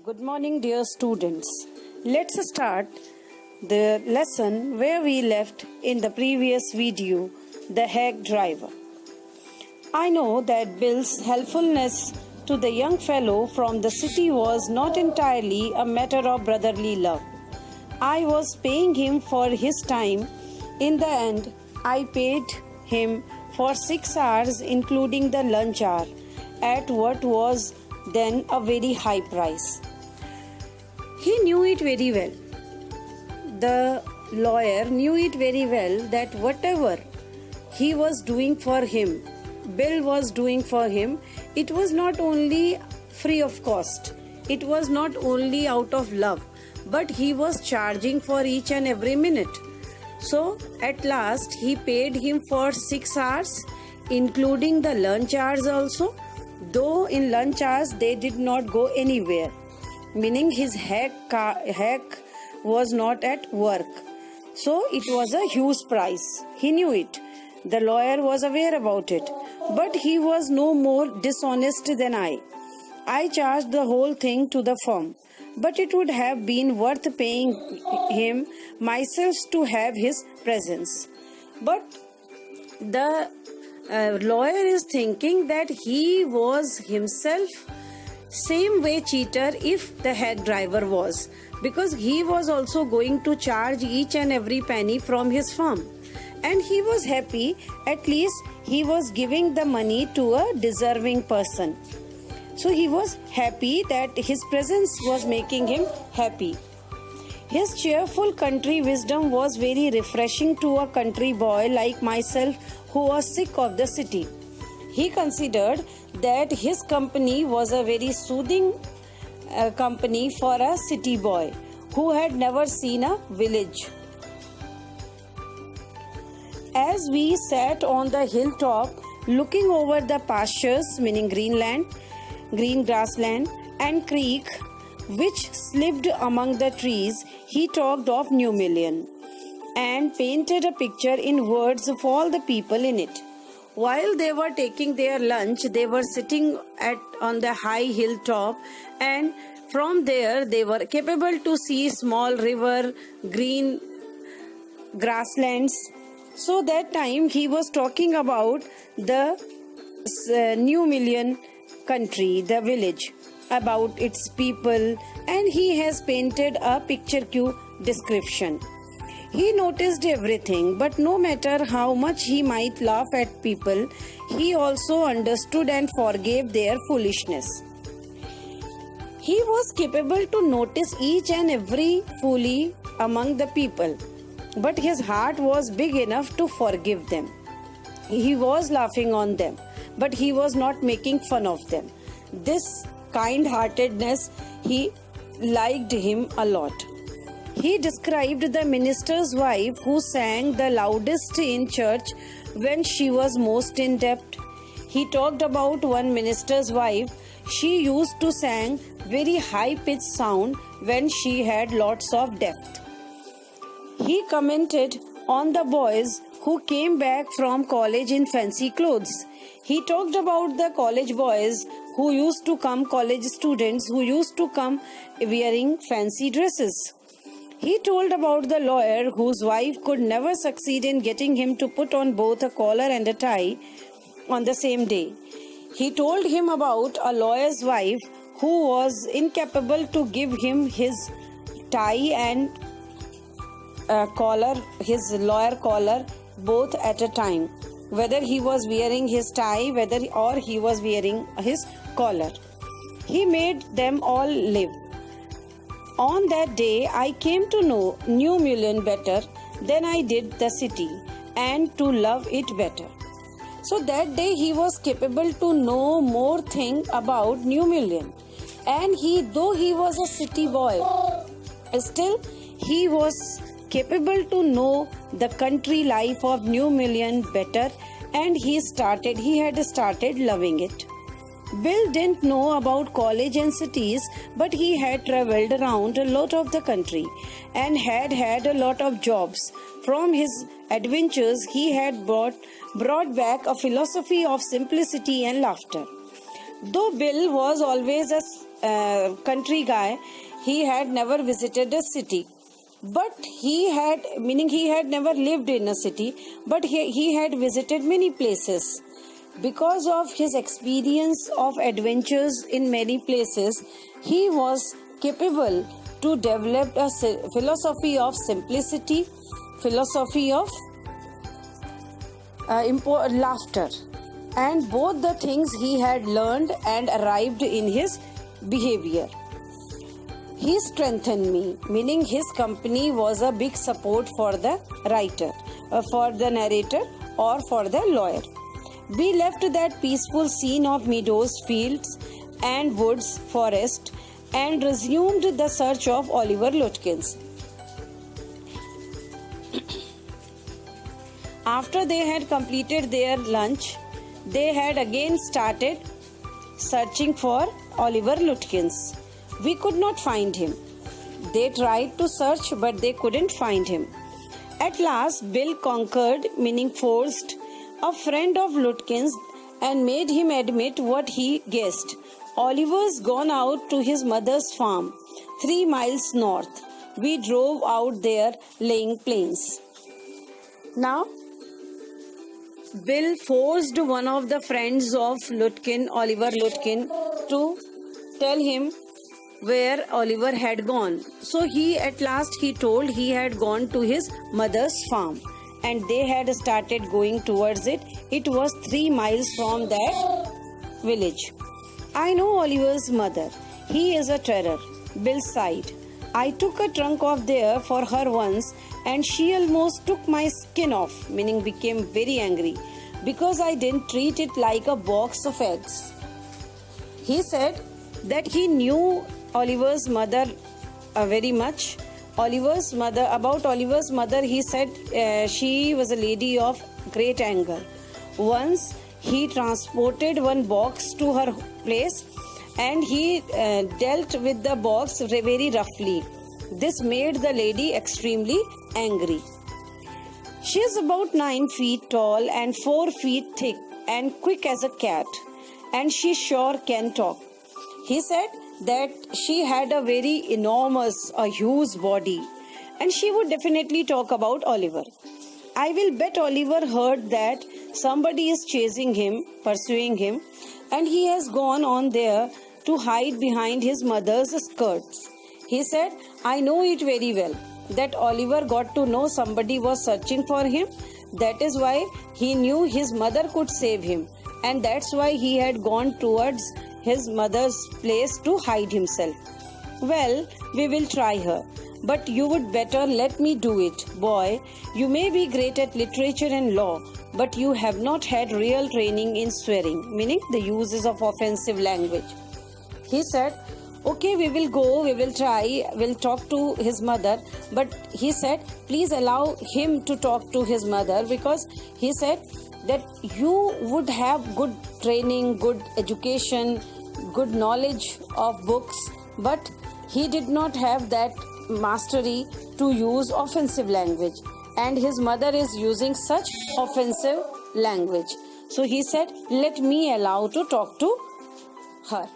Good morning, dear students. Let's start the lesson where we left in the previous video, the hack driver. I know that Bill's helpfulness to the young fellow from the city was not entirely a matter of brotherly love. I was paying him for his time. In the end, I paid him for 6 hours, including the lunch hour, at what was then a very high price. He knew it very well. The lawyer knew it very well that whatever he was doing for him, Bill was doing for him, it was not only free of cost, it was not only out of love, but he was charging for each and every minute. So at last he paid him for 6 hours, including the lunch hours also, though in lunch hours they did not go anywhere, meaning his hack was not at work. So it was a huge price. He knew it. The lawyer was aware about it. But he was no more dishonest than I. I charged the whole thing to the firm. But it would have been worth paying him myself to have his presence. But the lawyer is thinking that he was himself same way cheater if the hack driver was, because he was also going to charge each and every penny from his firm, and he was happy. At least he was giving the money to a deserving person, so he was happy that his presence was making him happy. His cheerful country wisdom was very refreshing to a country boy like myself who was sick of the city. He considered that his company was a very soothing company for a city boy who had never seen a village. As we sat on the hilltop looking over the pastures, meaning green grassland and creek which slipped among the trees, he talked of New Million and painted a picture in words of all the people in it. While they were taking their lunch, they were sitting on the high hilltop, and from there they were capable to see small river, green grasslands. So that time he was talking about the New Million country, the village, about its people, and he has painted a picture-cue description. He noticed everything, but no matter how much he might laugh at people, he also understood and forgave their foolishness. He was capable to notice each and every folly among the people, but his heart was big enough to forgive them. He was laughing on them, but he was not making fun of them. This kind-heartedness, he liked him a lot. He described the minister's wife who sang the loudest in church when she was most in debt. He talked about one minister's wife. She used to sing very high-pitched sound when she had lots of debt. He commented on the boys who came back from college in fancy clothes. He talked about the college boys college students who used to come wearing fancy dresses. He told about the lawyer whose wife could never succeed in getting him to put on both a collar and a tie on the same day. He told him about a lawyer's wife who was incapable to give him his tie and his lawyer collar both at a time, whether he was wearing his tie or he was wearing his collar. He made them all live. On that day, I came to know New Million better than I did the city, and to love it better. So that day he was capable to know more thing about New Million, and though he was a city boy, still he was capable to know the country life of New Million better, and he had started loving it. Bill didn't know about college and cities, but he had traveled around a lot of the country and had a lot of jobs. From his adventures, he had brought brought back a philosophy of simplicity and laughter. Though Bill was always a country guy. He had never visited a city. But he had never lived in a city, but he had visited many places. Because of his experience of adventures in many places, he was capable to develop a philosophy of simplicity, philosophy of laughter, and both the things he had learned and arrived in his behavior. He strengthened me, meaning his company was a big support for the writer, for the narrator, or for the lawyer. We left that peaceful scene of meadows, fields, and woods, forest, and resumed the search of Oliver Lutkins. After they had completed their lunch, they had again started searching for Oliver Lutkins. We could not find him. They tried to search, but they couldn't find him. At last, Bill conquered, meaning forced, a friend of Lutkins and made him admit what he guessed. Oliver's gone out to his mother's farm, 3 miles north. We drove out there laying planes. Now, Bill forced one of the friends of Oliver Lutkin, to tell him where Oliver had gone. So at last he told he had gone to his mother's farm, and they had started going towards it. It was 3 miles from that village. I know Oliver's mother. He is a terror, Bill sighed. I took a trunk off there for her once, and she almost took my skin off, meaning became very angry, because I didn't treat it like a box of eggs. He said that he knew Oliver's mother very much. About Oliver's mother, he said she was a lady of great anger. Once he transported one box to her place, and he dealt with the box very roughly. This made the lady extremely angry. She is about 9 feet tall and 4 feet thick and quick as a cat, and she sure can talk. He said that she had a very huge body, and she would definitely talk about Oliver. I will bet Oliver heard that somebody is chasing him, pursuing him, and he has gone on there to hide behind his mother's skirts. He said, I know it very well, that Oliver got to know somebody was searching for him. That is why he knew his mother could save him, and that's why he had gone towards his mother's place to hide himself. Well, we will try her, but you would better let me do it. Boy, you may be great at literature and law, but you have not had real training in swearing, meaning the uses of offensive language. He said, okay, we will go, we will try, we'll talk to his mother. But he said, please allow him to talk to his mother, because he said that you would have good training, good education, good knowledge of books, but he did not have that mastery to use offensive language, and his mother is using such offensive language. So he said, let me allow to talk to her.